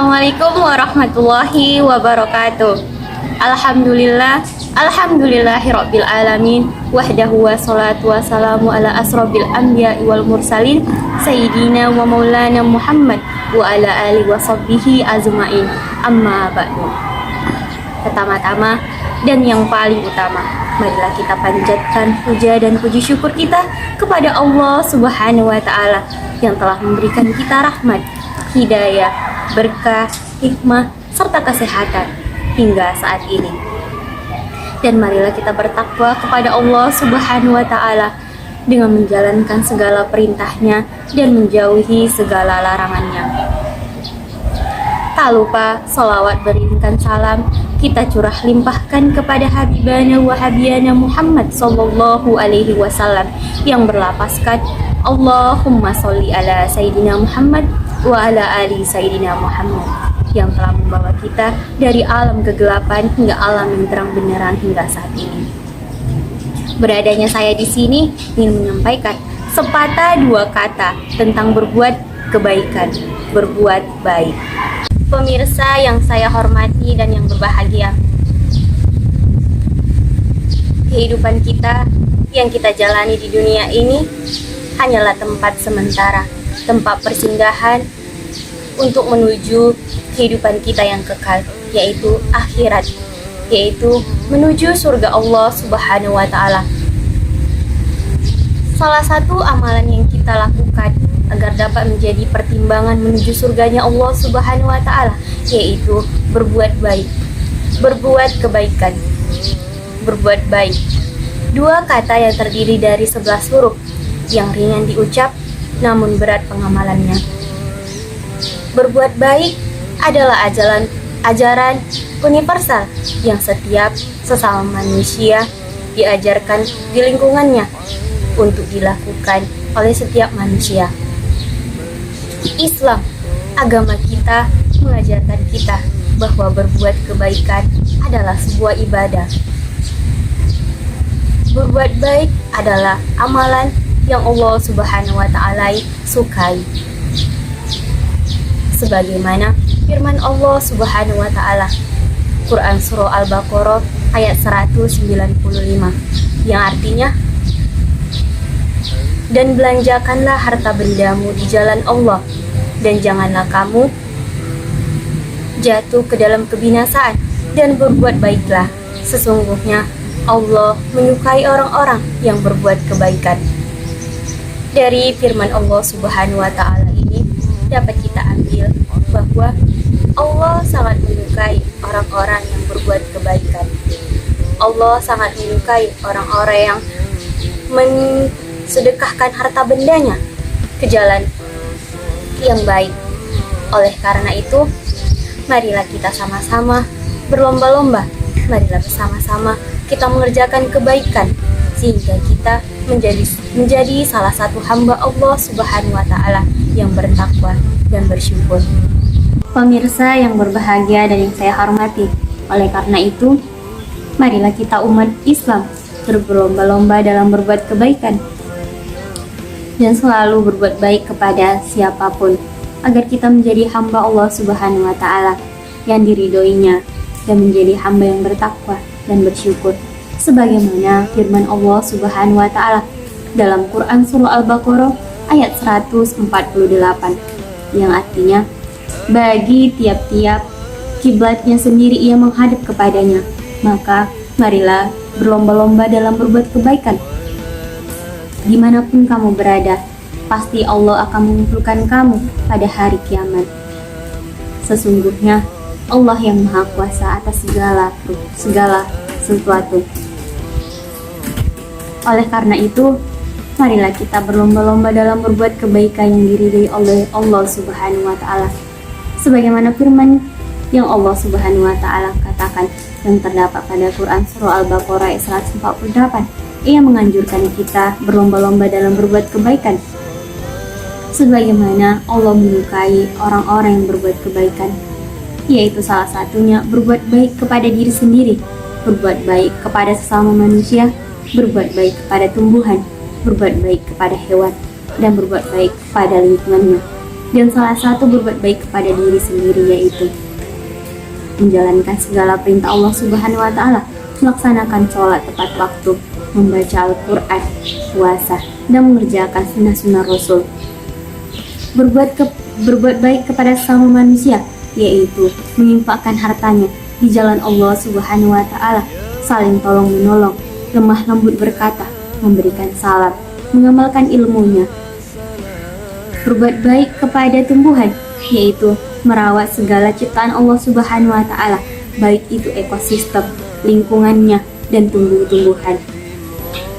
Assalamualaikum warahmatullahi wabarakatuh. Alhamdulillahirabbil alamin. Wahdahu wassalatu wassalamu ala asrobil anbiya'i wal mursalin sayyidina wa maulana Muhammad wa ala alihi wa sahbihi azmain. Amma ba'du. Pertama-tama dan yang paling utama, marilah kita panjatkan puja dan puji syukur kita kepada Allah Subhanahu wa taala yang telah memberikan kita rahmat, hidayah, berkah, hikmah, serta kesehatan hingga saat ini. Dan marilah kita bertakwa kepada Allah Subhanahu wa taala dengan menjalankan segala perintahnya dan menjauhi segala larangannya. Tak lupa sholawat beriringkan salam kita curah limpahkan kepada habibana wa habiyana Muhammad sallallahu alaihi wasallam yang berlapaskan Allahumma sholli ala Sayyidina Muhammad wa ala ali Sayyidina Muhammad, yang telah membawa kita dari alam kegelapan hingga alam yang terang beneran hingga saat ini. Beradanya saya di sini ingin menyampaikan sepatah dua kata tentang berbuat kebaikan, berbuat baik. Pemirsa yang saya hormati dan yang berbahagia, kehidupan kita yang kita jalani di dunia ini hanyalah tempat sementara, tempat persinggahan untuk menuju kehidupan kita yang kekal, yaitu akhirat, yaitu menuju surga Allah Subhanahu wa taala. Salah satu amalan yang kita lakukan agar dapat menjadi pertimbangan menuju surganya Allah Subhanahu wa taala yaitu berbuat baik, berbuat kebaikan. Berbuat baik, dua kata yang terdiri dari 11 huruf yang ringan diucap namun berat pengamalannya. Berbuat baik adalah ajaran universal yang setiap sesama manusia diajarkan di lingkungannya untuk dilakukan oleh setiap manusia. Islam, agama kita, mengajarkan kita bahwa berbuat kebaikan adalah sebuah ibadah. Berbuat baik adalah amalan yang Allah Subhanahu wa taala sukai. Sebagaimana firman Allah Subhanahu wa taala Quran Surah Al-Baqarah ayat 195 yang artinya, dan belanjakanlah harta bendamu di jalan Allah, dan janganlah kamu jatuh ke dalam kebinasaan, dan berbuat baiklah, sesungguhnya Allah menyukai orang-orang yang berbuat kebaikan. Dari firman Allah Subhanahu wa taala ini dapat kita ambil bahwa Allah sangat menyukai orang-orang yang berbuat kebaikan. Allah sangat menyukai orang-orang yang sedekahkan harta bendanya ke jalan yang baik. Oleh karena itu, marilah kita sama-sama berlomba-lomba, marilah bersama-sama kita mengerjakan kebaikan sehingga kita menjadi salah satu hamba Allah Subhanahu wa taala yang bertakwa dan bersyukur. Pemirsa yang berbahagia dan yang saya hormati, oleh karena itu, marilah kita umat Islam berlomba-lomba dalam berbuat kebaikan dan selalu berbuat baik kepada siapapun agar kita menjadi hamba Allah Subhanahu wa taala yang diridhoinya dan menjadi hamba yang bertakwa dan bersyukur sebagaimana firman Allah Subhanahu wa taala dalam Quran Surah Al-Baqarah ayat 148 yang artinya, bagi tiap-tiap kiblatnya sendiri ia menghadap kepadanya, maka marilah berlomba-lomba dalam berbuat kebaikan. Dimanapun kamu berada, pasti Allah akan mengumpulkan kamu pada hari kiamat. Sesungguhnya Allah yang Maha Kuasa atas segala sesuatu. Oleh karena itu, marilah kita berlomba-lomba dalam berbuat kebaikan yang diridhai oleh Allah Subhanahu wa taala. Sebagaimana firman yang Allah Subhanahu wa taala katakan yang terdapat pada Quran Surah Al-Baqarah ayat 148. Ia menganjurkan kita berlomba-lomba dalam berbuat kebaikan sebagaimana Allah menyukai orang-orang yang berbuat kebaikan, yaitu salah satunya berbuat baik kepada diri sendiri, berbuat baik kepada sesama manusia, berbuat baik kepada tumbuhan, berbuat baik kepada hewan, dan berbuat baik kepada lingkungannya. Dan salah satu berbuat baik kepada diri sendiri yaitu menjalankan segala perintah Allah Subhanahu wa Ta'ala, melaksanakan sholat tepat waktu, membaca Al-Quran, puasa, dan mengerjakan sunnah-sunnah Rasul. Berbuat baik kepada sesama manusia, yaitu menginfakkan hartanya di jalan Allah Subhanahu wa Ta'ala, saling tolong menolong, lemah lembut berkata, memberikan salam, mengamalkan ilmunya. Berbuat baik kepada tumbuhan, yaitu merawat segala ciptaan Allah Subhanahu wa Ta'ala, baik itu ekosistem, lingkungannya, dan tumbuh-tumbuhan.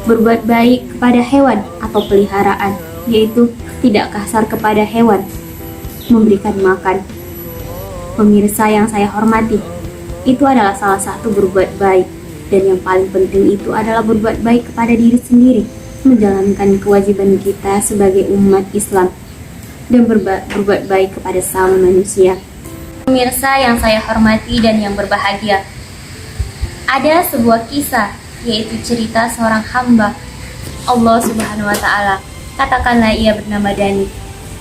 Berbuat baik kepada hewan atau peliharaan, yaitu tidak kasar kepada hewan, memberikan makan. Pemirsa yang saya hormati, itu adalah salah satu berbuat baik, dan yang paling penting itu adalah berbuat baik kepada diri sendiri, menjalankan kewajiban kita sebagai umat Islam, dan berbuat baik kepada sesama manusia. Pemirsa yang saya hormati dan yang berbahagia, ada sebuah kisah, yaitu cerita seorang hamba Allah Subhanahu wa Ta'ala. Katakanlah ia bernama Dani.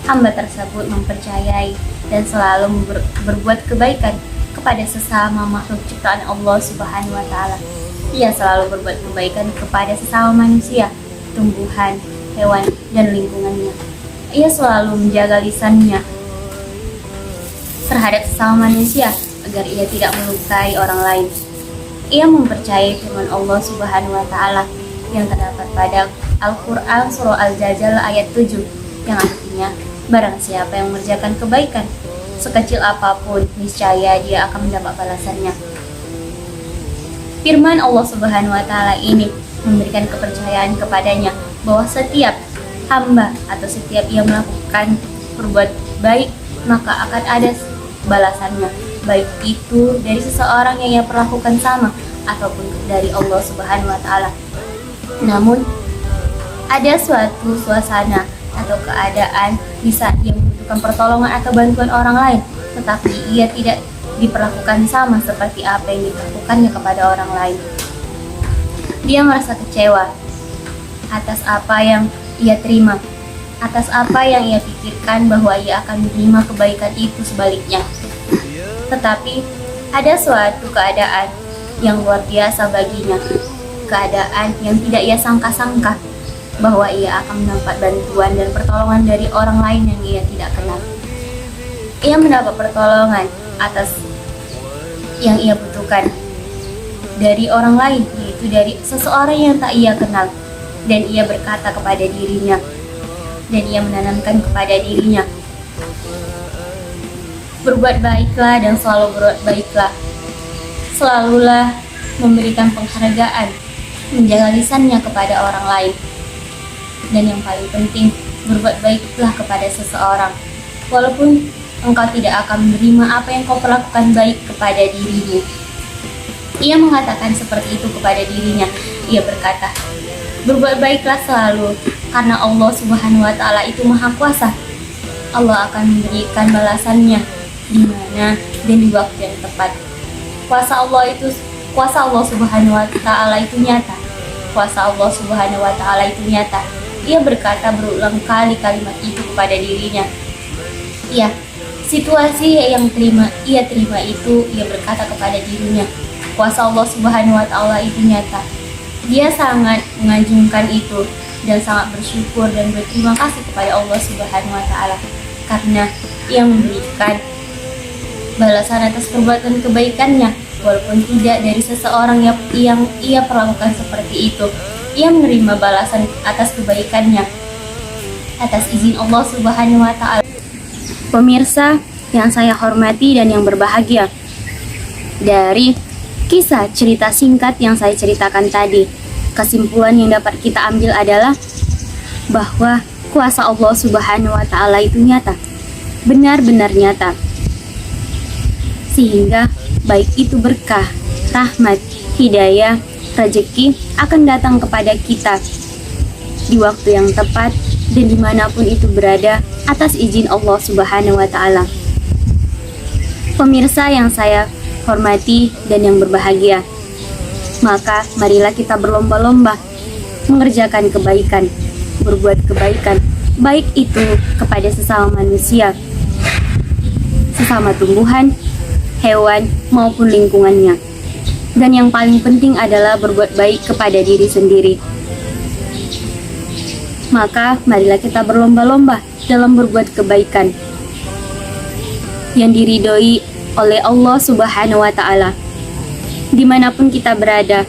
Hamba tersebut mempercayai dan selalu berbuat kebaikan kepada sesama makhluk ciptaan Allah Subhanahu wa Ta'ala. Ia selalu berbuat kebaikan kepada sesama manusia, tumbuhan, hewan, dan lingkungannya. Ia selalu menjaga lisannya terhadap sesama manusia agar ia tidak melukai orang lain. Ia mempercayai firman Allah Subhanahu wa Ta'ala yang terdapat pada Al-Quran Surah Al-Zalzal ayat 7, yang artinya, barang siapa yang mengerjakan kebaikan sekecil apapun, niscaya dia akan mendapat balasannya. Firman Allah Subhanahu wa Ta'ala ini memberikan kepercayaan kepadanya bahwa setiap hamba atau setiap ia melakukan berbuat baik, maka akan ada balasannya, baik itu dari seseorang yang ia perlakukan sama ataupun dari Allah Subhanahu wa Ta'ala. Namun ada suatu suasana atau keadaan di saat ia membutuhkan pertolongan atau bantuan orang lain, tetapi ia tidak diperlakukan sama seperti apa yang dilakukannya kepada orang lain. Dia merasa kecewa atas apa yang ia terima, atas apa yang ia pikirkan bahwa ia akan menerima kebaikan itu sebaliknya. Tetapi ada suatu keadaan yang luar biasa baginya, keadaan yang tidak ia sangka-sangka, bahwa ia akan mendapat bantuan dan pertolongan dari orang lain yang ia tidak kenal. Ia mendapat pertolongan atas yang ia butuhkan dari orang lain, yaitu dari seseorang yang tak ia kenal. Dan ia berkata kepada dirinya, dan ia menanamkan kepada dirinya, berbuat baiklah dan selalu berbuat baiklah. Selalulah memberikan penghargaan, menjaga lisannya kepada orang lain. Dan yang paling penting, berbuat baiklah kepada seseorang, walaupun engkau tidak akan menerima apa yang kau perlakukan baik kepada dirinya. Ia mengatakan seperti itu kepada dirinya. Ia berkata, berbuat baiklah selalu, karena Allah Subhanahu wa Ta'ala itu Maha Kuasa. Allah akan memberikan balasannya di mana dan di waktu yang tepat. Kuasa Allah Subhanahu wa Ta'ala itu nyata. Kuasa Allah Subhanahu wa Ta'ala itu nyata. Ia berkata berulang kali kalimat itu kepada dirinya. Iya, situasi yang ia terima itu, ia berkata kepada dirinya, kuasa Allah Subhanahu wa Ta'ala itu nyata. Dia sangat mengagungkan itu dan sangat bersyukur dan berterima kasih kepada Allah Subhanahu wa Ta'ala karena ia memberikan balasan atas perbuatan kebaikannya, walaupun tidak dari seseorang yang ia perlakukan seperti itu. Ia menerima balasan atas kebaikannya atas izin Allah Subhanahu wa Ta'ala. Pemirsa yang saya hormati dan yang berbahagia, dari kisah cerita singkat yang saya ceritakan tadi, kesimpulan yang dapat kita ambil adalah bahwa kuasa Allah Subhanahu wa Ta'ala itu nyata, benar-benar nyata. Sehingga baik itu berkah, rahmat, hidayah, rezeki akan datang kepada kita di waktu yang tepat dan dimanapun itu berada atas izin Allah Subhanahu wa Ta'ala. Pemirsa yang saya hormati dan yang berbahagia, maka marilah kita berlomba-lomba mengerjakan kebaikan, berbuat kebaikan, baik itu kepada sesama manusia, sesama tumbuhan, hewan, maupun lingkungannya. Dan yang paling penting adalah berbuat baik kepada diri sendiri. Maka marilah kita berlomba-lomba dalam berbuat kebaikan yang diridhoi oleh Allah Subhanahu wa Ta'ala. Dimanapun kita berada,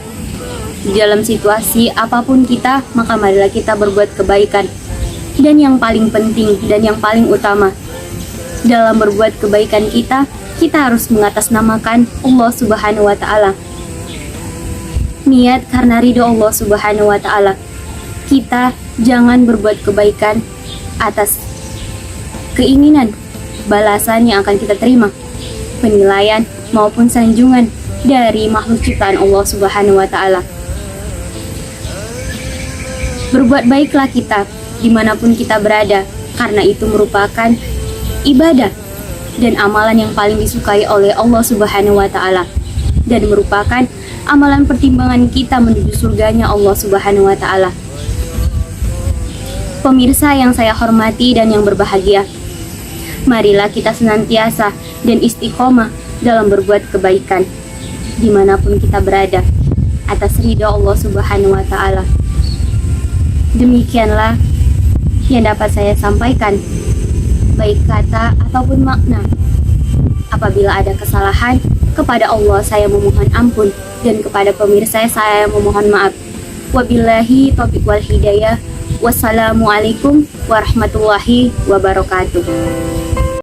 di dalam situasi apapun kita, maka marilah kita berbuat kebaikan. Dan yang paling penting dan yang paling utama, dalam berbuat kebaikan kita harus mengatasnamakan Allah Subhanahu wa Ta'ala. Niat karena ridho Allah Subhanahu wa Ta'ala. Kita jangan berbuat kebaikan atas keinginan balasan yang akan kita terima, penilaian maupun sanjungan dari makhluk ciptaan Allah Subhanahu wa Ta'ala. Berbuat baiklah kita dimanapun kita berada, karena itu merupakan ibadah dan amalan yang paling disukai oleh Allah Subhanahu wa Ta'ala, dan merupakan amalan pertimbangan kita menuju surganya Allah Subhanahu wa Ta'ala. Pemirsa yang saya hormati dan yang berbahagia, marilah kita senantiasa dan istiqomah dalam berbuat kebaikan dimanapun kita berada, atas ridha Allah Subhanahu wa Ta'ala. Demikianlah yang dapat saya sampaikan, baik kata ataupun makna. Apabila ada kesalahan, kepada Allah saya memohon ampun, dan kepada pemirsa saya memohon maaf. Wabillahi taufiq wal hidayah. Wassalamualaikum warahmatullahi wabarakatuh.